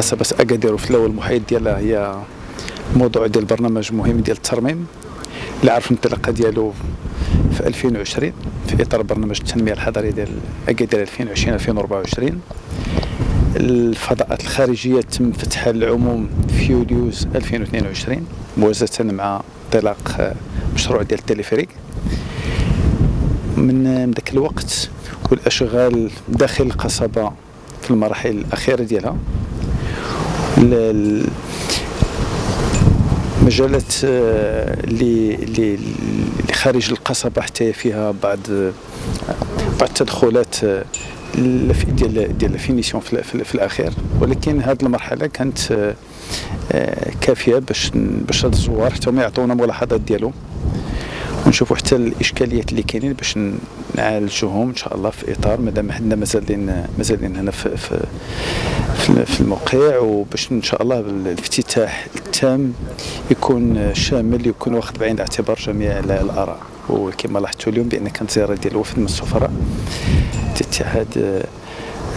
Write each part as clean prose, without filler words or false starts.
قصبة أكادير وفلا والمحيط ديالها هي موضوع ديال برنامج مهم ديال الترميم اللي عرف الانطلاقه ديالو في 2020 في اطار برنامج التنميه الحضريه ديال أكادير 2020-2024. الفضاءات الخارجيه تم فتحها للعموم في يوليوز 2022 موازاه مع انطلاق مشروع ديال التليفريك. من ذاك الوقت والاشغال داخل القصبه في المراحل الاخيره ديالها، مجالات اللي خارج القصبه حتى فيها بعض التدخلات ديال الفينيسيون في الاخير، ولكن هذه المرحله كانت كافيه باش هاد الزوار حتى هما يعطونا ملاحظات ديالهم ونشوفوا حتى الاشكاليات اللي كاينين باش نعالجوهم ان شاء الله في اطار مادام حنا مازالين هنا في الموقع، وباش ان شاء الله الافتتاح التام يكون شامل، يكون واخد بعين الاعتبار جميع الاراء. وكما لاحظتوا اليوم بان كانت زياره ديال وفد من السفراء الاتحاد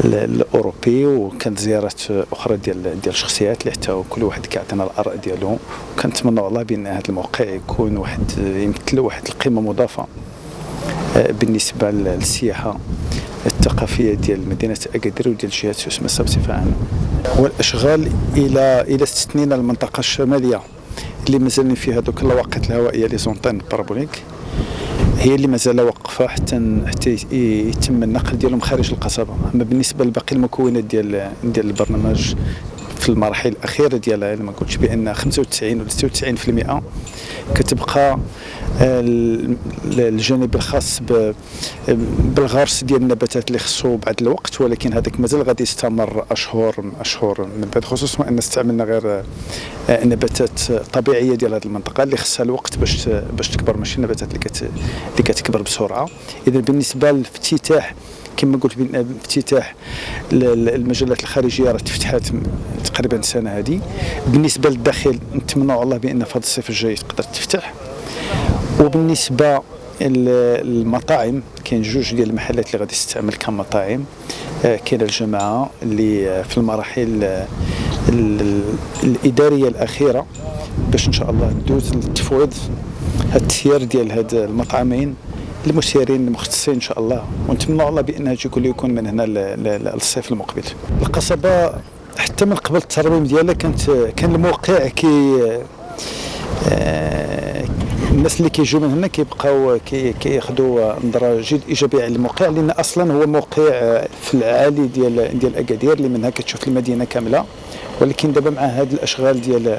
الاوروبي، وكانت زيارات اخرى ديال شخصيات اللي حتى كل واحد كيعطينا الاراء ديالو، وكنتمنوا الله بان هذا الموقع يكون يمثل واحد القيمه مضافه بالنسبه للسياحه الثقافيه ديال مدينه اكادير وديال الجهات السوسماسه بصفه عامه. والاشغال الى استثنينا المنطقه الشماليه اللي مازال فيها دوك الواقات الهوائيه لي زونطين بارابوليك هي اللي مازال واقفه حتى يتم النقل ديالهم خارج القصبه. اما بالنسبه لباقي المكونات ديال البرنامج في المراحل الاخيره ديالها، ما قلتش بان 95 ولا 96% كتبقى الجانب الخاص بالغرس ديال النباتات اللي خصو بعض الوقت، ولكن هذاك مازال غادي يستمر اشهر من بعد، خصوصا ان استعملنا غير نباتات طبيعيه ديال هذه المنطقه اللي خصها الوقت باش تكبر، ماشي النباتات اللي كتكبر بسرعه. اذا بالنسبه للافتتاح كما قلت بافتتاح المجالات الخارجيه راه تفتحات تقريبا السنه هذه. بالنسبه للداخل نتمنى الله بان في هذا الصيف الجاي تقدر تفتح. وبالنسبه للمطاعم كاين جوج ديال المحلات اللي غادي تستعمل كمطاعم. كاين الجماعه اللي في المراحل الاداريه الاخيره باش ان شاء الله ندوز للتفويض التسيير ديال هاد المطعمين المسيرين المختصين ان شاء الله، ونتمنى الله بانها يكون من هنا للصيف المقبل. القصبه حتى من قبل الترميم ديالها كان الموقع الناس اللي كيجيو من هنا كيبقاو كياخذوا نظره جد ايجابيه على الموقع، لان اصلا هو موقع في العالي ديال اكادير اللي منها كتشوف المدينه كامله. ولكن دابا مع هذه الاشغال ديال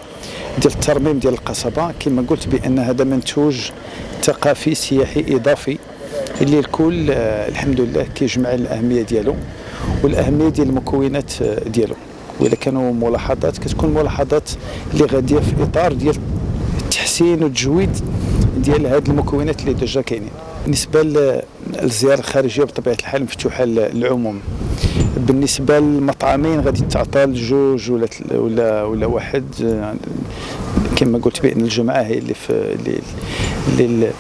الترميم ديال القصبه كما قلت بان هذا منتوج ثقافي سياحي اضافي اللي الكل الحمد لله كيجمع الاهميه ديالو والاهميه ديال المكونات ديالو. واذا كانوا ملاحظات كتكون ملاحظات اللي غاديه في اطار ديال التحسين والتجويد ديال هذه المكونات اللي ديجا كاينين. بالنسبه للزياره الخارجيه بطبيعه الحال مفتوحه للعموم. بالنسبه للمطعمين غادي تعطى لجوج ولا واحد، كما قلت بان الجماعه هي اللي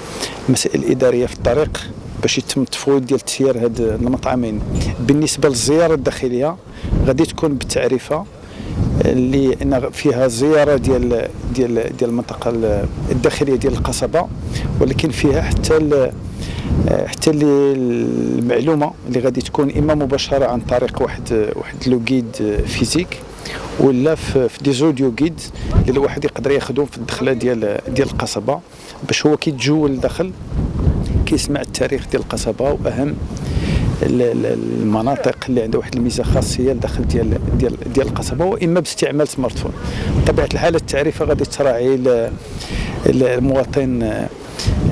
المسائل الاداريه في الطريق باش يتم التفويض ديال تسيير هاد المطعمين. بالنسبه للزياره الداخليه غادي تكون بالتعرفه اللي ان فيها زياره ديال المنطقه الداخليه ديال القصبه، ولكن فيها حتى المعلومه اللي غادي تكون اما مباشره عن طريق واحد لو جيد فيزيك ولا في دي زوديو جيد اللي الواحد يقدر ياخذهم في الدخله ديال القصبه باش هو كيتجول الداخل كيسمع التاريخ ديال القصبه واهم المناطق اللي عندها واحد الميزه خاصيه الداخل ديال القصبه، واما باستعمال سمارت فون. بطبيعه الحال التعرفه غادي تراعي المواطن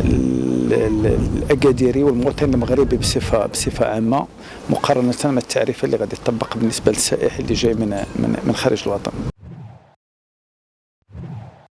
الاكاديري والمواطن المغربي بصفه عامه مقارنه مع التعرفه اللي غادي تطبق بالنسبه للسائح اللي جاي من خارج الوطن.